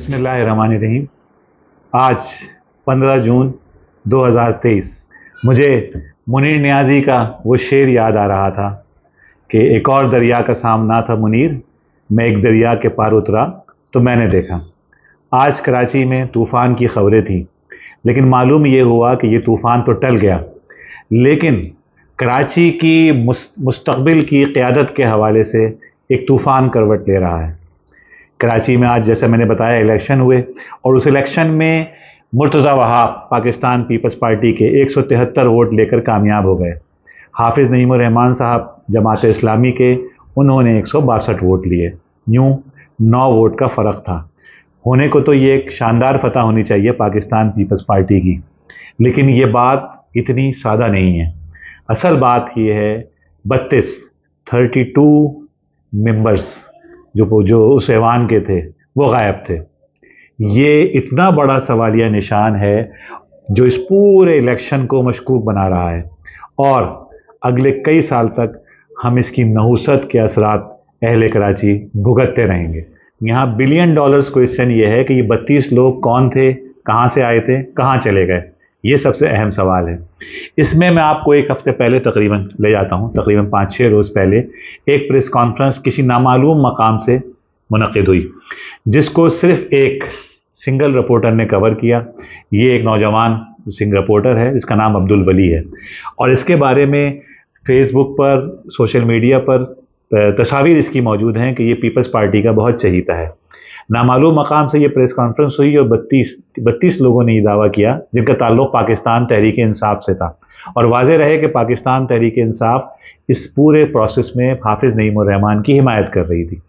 बिस्मिल्लाहिर्रहमानिर्रहीम। आज 15 जून 2023 मुझे मुनीर नियाज़ी का वो शेर याद आ रहा था कि एक और दरिया का सामना था मुनीर, मैं एक दरिया के पार उतरा तो मैंने देखा। आज कराची में तूफ़ान की खबरें थी, लेकिन मालूम ये हुआ कि ये तूफ़ान तो टल गया, लेकिन कराची की मुस्तक़बिल की क़यादत के हवाले से एक तूफ़ान करवट ले रहा है। कराची में आज जैसे मैंने बताया इलेक्शन हुए और उस इलेक्शन में मुर्तज़ा वहाब पाकिस्तान पीपल्स पार्टी के 173 वोट लेकर कामयाब हो गए। हाफिज़ नईमुर रहमान साहब जमात इस्लामी के, उन्होंने 162 वोट लिए। यूँ 9 वोट का फ़र्क था। होने को तो ये एक शानदार फतह होनी चाहिए पाकिस्तान पीपल्स पार्टी की, लेकिन ये बात इतनी सादा नहीं है। असल बात ये है 32 मेंबर्स जो उस ऐवान के थे वो गायब थे। ये इतना बड़ा सवालिया निशान है जो इस पूरे इलेक्शन को मशकूक बना रहा है, और अगले कई साल तक हम इसकी नहुसत के असरात अहले कराची भुगतते रहेंगे। यहाँ $बिलियन क्वेश्चन ये है कि ये 32 लोग कौन थे, कहाँ से आए थे, कहाँ चले गए, ये सबसे अहम सवाल है। इसमें मैं आपको एक हफ़्ते पहले तकरीबन ले जाता हूँ, तकरीबन 5-6 रोज़ पहले एक प्रेस कॉन्फ्रेंस किसी नामालूम मकाम से मुनक़िद हुई, जिसको सिर्फ एक सिंगल रिपोर्टर ने कवर किया। ये एक नौजवान सिंगल रिपोर्टर है जिसका नाम अब्दुल वली है, और इसके बारे में फेसबुक पर, सोशल मीडिया पर तस्वीर इसकी मौजूद हैं कि ये पीपल्स पार्टी का बहुत चहीता है। नामालूम मकाम से ये प्रेस कॉन्फ्रेंस हुई और 32 लोगों ने ये दावा किया जिनका ताल्लुक़ पाकिस्तान तहरीक इंसाफ से था, और वाज़ेह रहे कि पाकिस्तान तहरीक इंसाफ इस पूरे प्रोसेस में हाफिज़ नईमुर रहमान की हिमायत कर रही थी।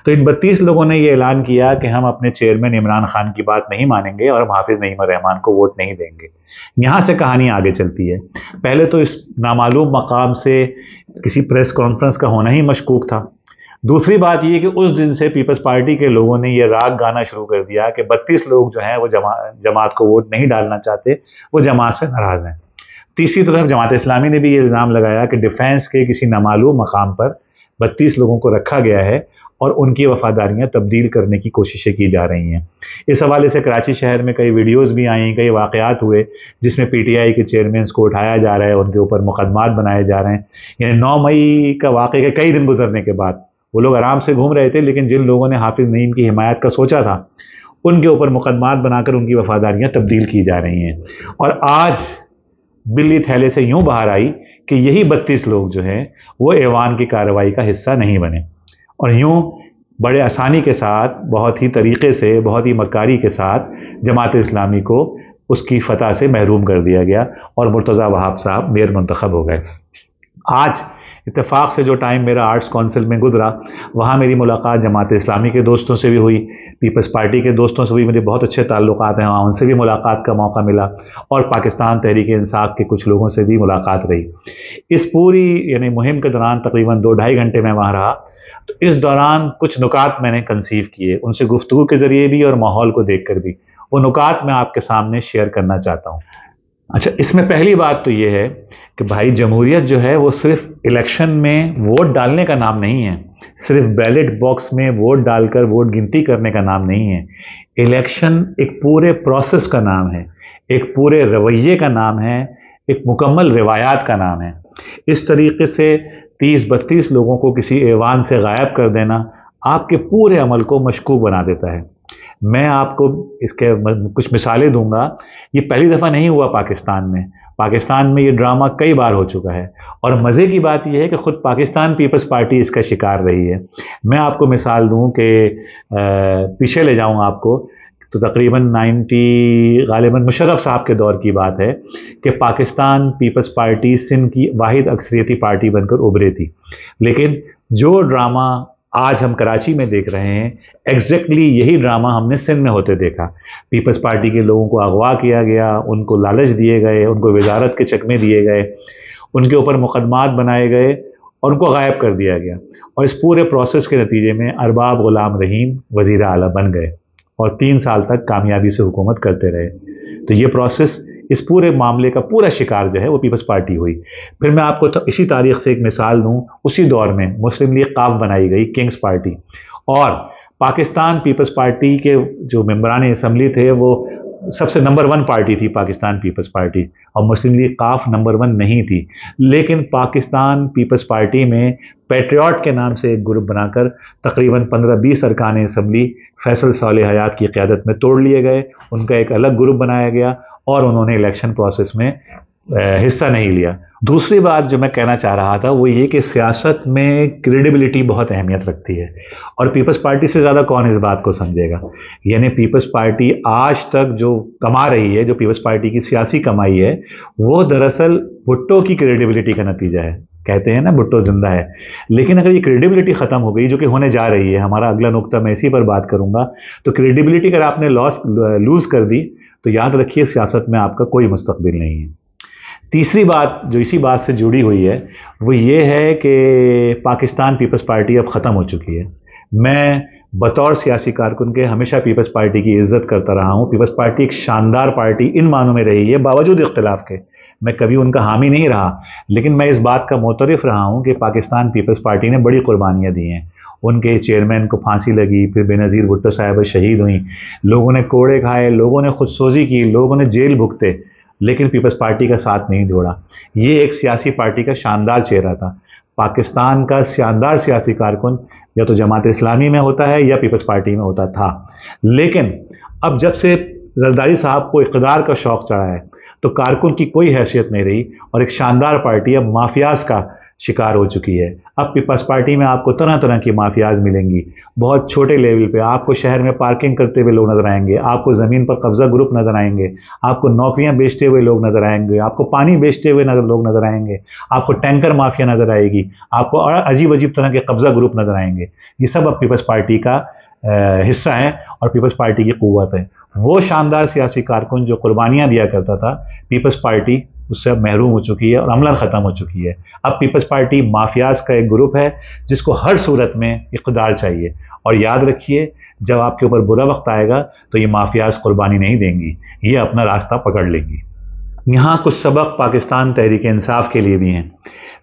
तो इन 32 लोगों ने ये ऐलान किया कि हम अपने चेयरमैन इमरान खान की बात नहीं मानेंगे और हम हाफिज़ नईमुर रहमान को वोट नहीं देंगे। यहाँ से कहानी आगे चलती है। पहले तो इस नामालूम मकाम से किसी प्रेस कॉन्फ्रेंस का होना ही मशकूक था। दूसरी बात ये कि उस दिन से पीपल्स पार्टी के लोगों ने ये राग गाना शुरू कर दिया कि 32 लोग जो हैं वो जमात को वोट नहीं डालना चाहते, वो जमात से नाराज़ हैं। तीसरी तरफ जमात इस्लामी ने भी ये इल्ज़ाम लगाया कि डिफेंस के किसी नामालूम मकाम पर 32 लोगों को रखा गया है और उनकी वफादारियां तब्दील करने की कोशिशें की जा रही हैं। इस हवाले से कराची शहर में कई वीडियोज़ भी आई, कई वाक़यात हुए जिसमें PTI के चेयरमैन को उठाया जा रहा है, उनके ऊपर मुकदमात बनाए जा रहे हैं। यानी 9 मई का वाक़े के कई दिन गुजरने के बाद वो लोग आराम से घूम रहे थे, लेकिन जिन लोगों ने हाफिज़ नईम की हिमायत का सोचा था उनके ऊपर मुकदमात बनाकर उनकी वफादारियां तब्दील की जा रही हैं। और आज बिल्ली थैले से यूं बाहर आई कि यही 32 लोग जो हैं वो ऐवान की कार्रवाई का हिस्सा नहीं बने, और यूं बड़े आसानी के साथ, बहुत ही तरीक़े से, बहुत ही मक्कारी के साथ जमात इस्लामी को उसकी फतह से महरूम कर दिया गया और मुर्तज़ा वहाब साहब मेयर मुंतखब हो गए। आज इत्तेफाक से जो टाइम मेरा आर्ट्स काउंसिल में गुजरा, वहाँ मेरी मुलाकात जमात इस्लामी के दोस्तों से भी हुई, पीपल्स पार्टी के दोस्तों से भी मुझे बहुत अच्छे ताल्लुकात हैं, वहाँ उनसे भी मुलाकात का मौका मिला, और पाकिस्तान तहरीक इंसाफ के कुछ लोगों से भी मुलाकात रही। इस पूरी यानी मुहिम के दौरान तकरीबन 2-2.5 घंटे मैं वहाँ रहा। तो इस दौरान कुछ नुकात मैंने कंसीव किए, उनसे गुफ्तगू के ज़रिए भी और माहौल को देख कर भी। वो नुकात मैं आपके सामने शेयर करना चाहता हूँ। अच्छा, इसमें पहली बात तो ये है कि भाई जमहूरियत जो है वो सिर्फ इलेक्शन में वोट डालने का नाम नहीं है, सिर्फ बैलेट बॉक्स में वोट डालकर वोट गिनती करने का नाम नहीं है। इलेक्शन एक पूरे प्रोसेस का नाम है, एक पूरे रवैये का नाम है, एक मुकम्मल रिवायात का नाम है। इस तरीके से 30-32 लोगों को किसी ऐवान से गायब कर देना आपके पूरे अमल को मशकूक बना देता है। मैं आपको इसके कुछ मिसालें दूंगा। ये पहली दफ़ा नहीं हुआ पाकिस्तान में ये ड्रामा कई बार हो चुका है, और मज़े की बात यह है कि ख़ुद पाकिस्तान पीपल्स पार्टी इसका शिकार रही है। मैं आपको मिसाल दूं कि पीछे ले जाऊं आपको, तो तकरीबन गालिबन मुशर्रफ साहब के दौर की बात है कि पाकिस्तान पीपल्स पार्टी सिंध की वाहिद अक्सरियती पार्टी बनकर उभरी थी। लेकिन जो ड्रामा आज हम कराची में देख रहे हैं, एग्जैक्टली यही ड्रामा हमने सिंध में होते देखा। पीपल्स पार्टी के लोगों को अगवा किया गया, उनको लालच दिए गए, उनको वजारत के चकमे दिए गए, उनके ऊपर मुकदमात बनाए गए और उनको गायब कर दिया गया। और इस पूरे प्रोसेस के नतीजे में अरबाब गुलाम रहीम वज़ीर आला बन गए और 3 साल तक कामयाबी से हुकूमत करते रहे। तो ये प्रोसेस, इस पूरे मामले का पूरा शिकार जो है वो पीपल्स पार्टी हुई। फिर मैं आपको इसी तारीख से एक मिसाल दूं, उसी दौर में मुस्लिम लीग काफ बनाई गई, किंग्स पार्टी, और पाकिस्तान पीपल्स पार्टी के जो मेंबरान असम्बली थे वो सबसे नंबर 1 पार्टी थी पाकिस्तान पीपल्स पार्टी, और मुस्लिम लीग काफ नंबर 1 नहीं थी। लेकिन पाकिस्तान पीपल्स पार्टी में पैट्रियट के नाम से एक ग्रुप बनाकर तकरीबन 15-20 अरकान असम्बली फैसल सालेह हयात की क़यादत में तोड़ लिए गए, उनका एक अलग ग्रुप बनाया गया और उन्होंने इलेक्शन प्रोसेस में हिस्सा नहीं लिया। दूसरी बात जो मैं कहना चाह रहा था वो ये कि सियासत में क्रेडिबिलिटी बहुत अहमियत रखती है, और पीपल्स पार्टी से ज़्यादा कौन इस बात को समझेगा। यानी पीपल्स पार्टी आज तक जो कमा रही है, जो पीपल्स पार्टी की सियासी कमाई है, वो दरअसल भुट्टो की क्रेडिबिलिटी का नतीजा है। कहते हैं ना भुट्टो जिंदा है, लेकिन अगर ये क्रेडिबिलिटी ख़त्म हो गई, जो कि होने जा रही है, हमारा अगला नुक्ता मैं इसी पर बात करूँगा, तो क्रेडिबिलिटी अगर आपने लूज़ कर दी तो याद रखिए सियासत में आपका कोई मुस्तकबिल नहीं है। तीसरी बात जो इसी बात से जुड़ी हुई है वो ये है कि पाकिस्तान पीपल्स पार्टी अब ख़त्म हो चुकी है। मैं बतौर सियासी कारकुन के हमेशा पीपल्स पार्टी की इज़्ज़त करता रहा हूँ। पीपल्स पार्टी एक शानदार पार्टी इन मानों में रही है, बावजूद इख्तिलाफ के। मैं कभी उनका हामी नहीं रहा, लेकिन मैं इस बात का मोतरफ रहा हूँ कि पाकिस्तान पीपल्स पार्टी ने बड़ी कुर्बानियाँ दी हैं। उनके चेयरमैन को फांसी लगी, फिर बेनज़ीर भुट्टो साहब शहीद हुई, लोगों ने कोड़े खाए, लोगों ने खुदसोजी की, लोगों ने जेल भुगते, लेकिन पीपल्स पार्टी का साथ नहीं जोड़ा। ये एक सियासी पार्टी का शानदार चेहरा था। पाकिस्तान का शानदार सियासी कारकुन या तो जमात इस्लामी में होता है या पीपल्स पार्टी में होता था। लेकिन अब जब से जरदारी साहब को इक़्तिदार का शौक़ चढ़ा है तो कारकुन की कोई हैसियत नहीं रही, और एक शानदार पार्टी अब माफियाज का शिकार हो चुकी है। अब पीपल्स पार्टी में आपको तरह तरह की माफियाज मिलेंगी, बहुत छोटे लेवल पे। आपको शहर में पार्किंग करते हुए लोग नजर आएंगे, आपको ज़मीन पर कब्जा ग्रुप नजर आएंगे, आपको नौकरियां बेचते हुए लोग नजर आएंगे, आपको पानी बेचते हुए लोग नजर आएंगे, आपको टैंकर माफिया नजर आएगी, आपको अजीब अजीब तरह के कब्जा ग्रुप नजर आएंगे। ये सब अब पीपल्स पार्टी का हिस्सा है और पीपल्स पार्टी की क़ुव्वत है। वो शानदार सियासी कारकुन जो कुर्बानियाँ दिया करता था, पीपल्स पार्टी उससे अब महरूम हो चुकी है और अमलन ख़त्म हो चुकी है। अब पीपल्स पार्टी माफियाज का एक ग्रुप है जिसको हर सूरत में इक़्तिदार चाहिए, और याद रखिए जब आपके ऊपर बुरा वक्त आएगा तो ये माफियाज कुर्बानी नहीं देंगी, ये अपना रास्ता पकड़ लेंगी। यहाँ कुछ सबक पाकिस्तान तहरीक इंसाफ के लिए भी हैं।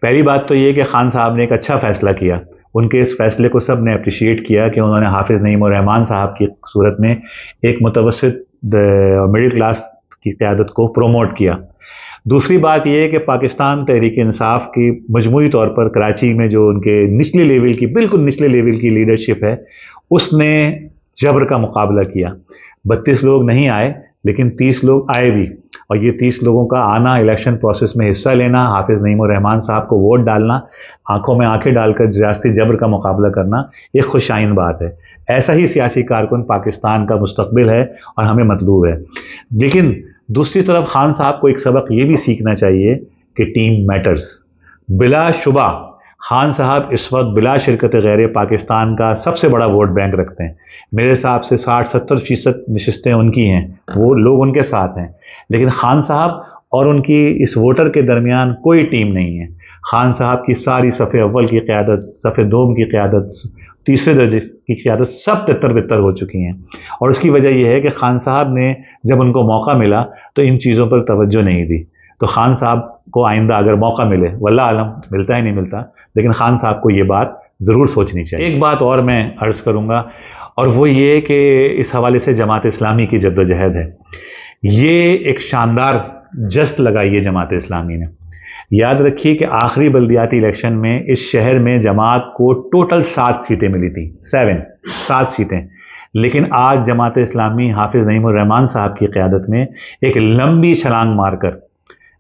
पहली बात तो ये कि खान साहब ने एक अच्छा फ़ैसला किया। उनके इस फैसले को सब ने अप्रिशिएट किया कि उन्होंने हाफिज़ नईमुर रहमान साहब की सूरत में एक मुतवस्सित मिडिल क्लास की क़यादत को प्रोमोट किया। दूसरी बात यह है कि पाकिस्तान तहरीक इंसाफ की मजमूई तौर पर कराची में जो उनके निचले लेवल की, बिल्कुल निचले लेवल की लीडरशिप है, उसने जबर का मुकाबला किया। 32 लोग नहीं आए, लेकिन 30 लोग आए भी, और ये 30 लोगों का आना, इलेक्शन प्रोसेस में हिस्सा लेना, हाफिज़ नईमुर रहमान साहब को वोट डालना, आंखों में आंखें डालकर रियासती जबर का मुकाबला करना, एक खुशाइन बात है। ऐसा ही सियासी कारकुन पाकिस्तान का मुस्तकबिल है और हमें मतलूब है। लेकिन दूसरी तरफ खान साहब को एक सबक ये भी सीखना चाहिए कि टीम मैटर्स। बिलाशुबा खान साहब इस वक्त बिला शिरकत गैर पाकिस्तान का सबसे बड़ा वोट बैंक रखते हैं। मेरे हिसाब से 60-70% नशिस्तें उनकी हैं, वो लोग उनके साथ हैं। लेकिन खान साहब और उनकी इस वोटर के दरमियान कोई टीम नहीं है। खान साहब की सारी सफ़े अव्वल की क़यादत, सफ़े दोम की क़यादत, तीसरे दर्जे की क़यादत सब तितर-बितर हो चुकी हैं, और उसकी वजह यह है कि खान साहब ने जब उनको मौका मिला तो इन चीज़ों पर तवज्जो नहीं दी। तो खान साहब को आइंदा अगर मौका मिले, वल्लाह आलम मिलता ही नहीं मिलता, लेकिन खान साहब को ये बात ज़रूर सोचनी चाहिए। एक बात और मैं अर्ज़ करूँगा, और वो ये कि इस हवाले से जमात इस्लामी की जद्दोजहद है। ये एक शानदार जस्त लगाई है जमात इस्लामी ने। याद रखिए कि आखिरी बल्दियाती इलेक्शन में इस शहर में जमात को टोटल 7 सीटें मिली थी, 7 सीटें। लेकिन आज जमात इस्लामी हाफिज़ नईमुर रहमान साहब की क़यादत में एक लंबी छलांग मारकर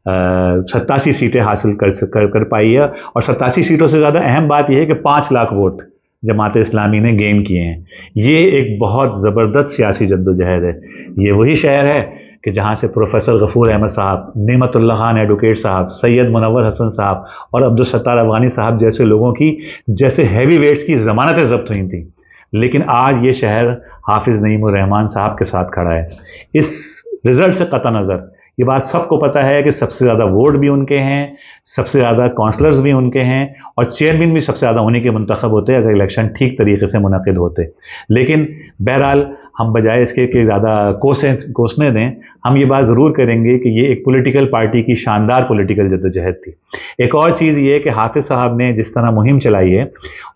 87 सीटें हासिल कर पाई है, और 87 सीटों से ज़्यादा अहम बात यह है कि 5 लाख वोट जमात इस्लामी ने गेन किए हैं। ये एक बहुत ज़बरदस्त सियासी जद्दोजहद है। ये वही शहर है कि जहाँ से प्रोफेसर गफूर अहमद साहब, नेमतुल्लाह खान एडवोकेट साहब, सैयद मुनव्वर हसन साहब और अब्दुल सत्तार अफगानी साहब जैसे लोगों की जैसे हैवी वेट्स की ज़मानतें ज़ब्त हुई थी। लेकिन आज ये शहर हाफिज़ नईमुर रहमान साहब के साथ खड़ा है। इस रिज़ल्ट से कतई नज़र ये बात सबको पता है कि सबसे ज़्यादा वोट भी उनके हैं, सबसे ज़्यादा काउंसलर्स भी उनके हैं, और चेयरमैन भी सबसे ज़्यादा उन्हीं के मुंतखब होते अगर इलेक्शन ठीक तरीके से मुनक़िद होते। लेकिन बहरहाल ہم بجائے اس کے کہ زیادہ کوسنے دیں، ہم یہ بات ضرور کریں گے کہ یہ ایک پولیٹیکل پارٹی کی شاندار پولیٹیکل جدوجہد تھی۔ ایک اور چیز یہ ہے کہ حافظ صاحب نے جس طرح مہم چلائی ہے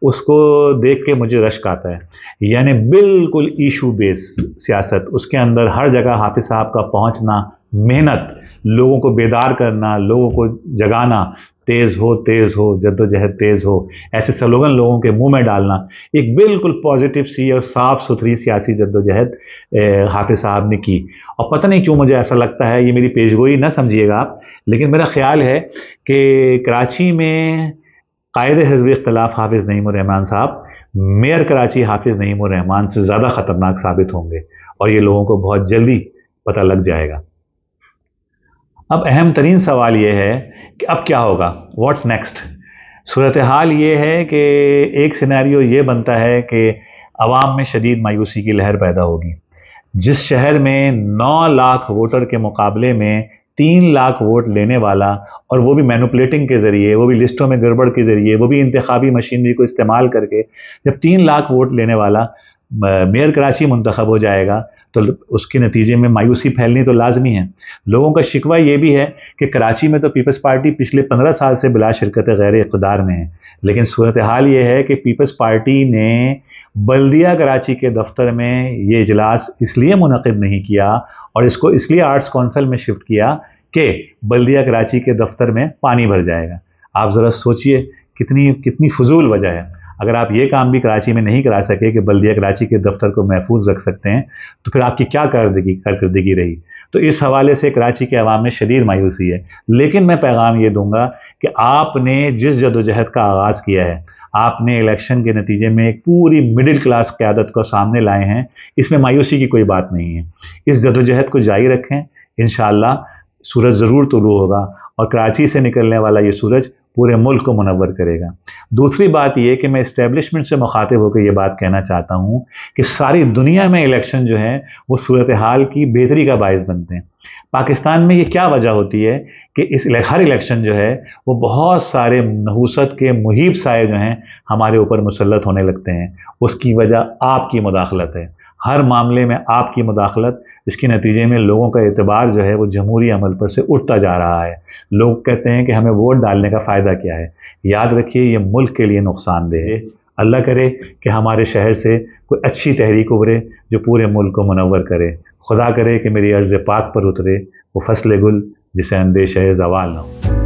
اس کو دیکھ کے مجھے رشک آتا ہے، یعنی بالکل ایشو بیس سیاست، اس کے اندر ہر جگہ حافظ صاحب کا پہنچنا، محنت، لوگوں کو بیدار کرنا، لوگوں کو جگانا، تیز ہو جدوجہد تیز ہو، ایسے سلوگن لوگوں کے منہ میں ڈالنا، ایک بالکل پازیٹیو سی اور صاف ستھری سیاسی جدوجہد حافظ صاحب نے کی۔ اور پتہ نہیں کیوں مجھے ایسا لگتا ہے، یہ میری پیشگوئی نہ سمجھیے گا آپ، لیکن میرا خیال ہے کہ کراچی میں قائد حزب اختلاف حافظ نعیم الرحمان صاحب میئر کراچی حافظ نعیم الرحمان سے زیادہ خطرناک ثابت ہوں گے، اور یہ لوگوں کو بہت جلدی پتہ لگ جائے گا۔ اب اہم ترین سوال یہ ہے کہ اب کیا ہوگا، واٹ نیکسٹ؟ صورتحال یہ ہے کہ ایک سینیریو یہ بنتا ہے کہ عوام میں شدید مایوسی کی لہر پیدا ہوگی۔ جس شہر میں 9 لاکھ ووٹر کے مقابلے میں 3 لاکھ ووٹ لینے والا، اور وہ بھی مینوپولیٹنگ کے ذریعے، وہ بھی لسٹوں میں گڑبڑ کے ذریعے، وہ بھی انتخابی مشینری کو استعمال کر کے، جب 3 لاکھ ووٹ لینے والا میئر کراچی منتخب ہو جائے گا تو اس کے نتیجے میں مایوسی پھیلنی تو لازمی ہے۔ لوگوں کا شکوہ یہ بھی ہے کہ کراچی میں تو پیپلز پارٹی پچھلے 15 سال سے بلا شرکت غیر اقتدار میں ہے، لیکن صورتحال یہ ہے کہ پیپلز پارٹی نے بلدیہ کراچی کے دفتر میں یہ اجلاس اس لیے منعقد نہیں کیا، اور اس کو اس لیے آرٹس کونسل میں شفٹ کیا کہ بلدیہ کراچی کے دفتر میں پانی بھر جائے گا۔ آپ ذرا سوچئے کتنی فضول وجہ ہے۔ اگر آپ یہ کام بھی کراچی میں نہیں کرا سکے کہ بلدیہ کراچی کے دفتر کو محفوظ رکھ سکتے ہیں، تو پھر آپ کی کیا کارکردگی رہی؟ تو اس حوالے سے کراچی کے عوام میں شدید مایوسی ہے، لیکن میں پیغام یہ دوں گا کہ آپ نے جس جدوجہد کا آغاز کیا ہے، آپ نے الیکشن کے نتیجے میں ایک پوری مڈل کلاس قیادت کو سامنے لائے ہیں، اس میں مایوسی کی کوئی بات نہیں ہے۔ اس جدوجہد کو جاری رکھیں، انشاءاللہ سورج ضرور طلوع ہوگا، اور کراچی سے نکلنے والا یہ سورج پورے ملک کو منور کرے گا۔ دوسری بات یہ کہ میں اسٹیبلشمنٹ سے مخاطب ہو کے یہ بات کہنا چاہتا ہوں کہ ساری دنیا میں الیکشن جو ہے وہ صورتحال کی بہتری کا باعث بنتے ہیں۔ پاکستان میں یہ کیا وجہ ہوتی ہے کہ ہر الیکشن جو ہے وہ بہت سارے نحوست کے مہیب سائے جو ہیں ہمارے اوپر مسلط ہونے لگتے ہیں؟ اس کی وجہ آپ کی مداخلت ہے، ہر معاملے میں آپ کی مداخلت، اس کے نتیجے میں لوگوں کا اعتبار جو ہے وہ جمہوری عمل پر سے اٹھتا جا رہا ہے۔ لوگ کہتے ہیں کہ ہمیں ووٹ ڈالنے کا فائدہ کیا ہے؟ یاد رکھیے یہ ملک کے لیے نقصان دہ ہے۔ اللہ کرے کہ ہمارے شہر سے کوئی اچھی تحریک ابھرے جو پورے ملک کو منور کرے۔ خدا کرے کہ میری عرض پاک پر اترے وہ فصل گل جسے اندیشہ زوال نہ ہو۔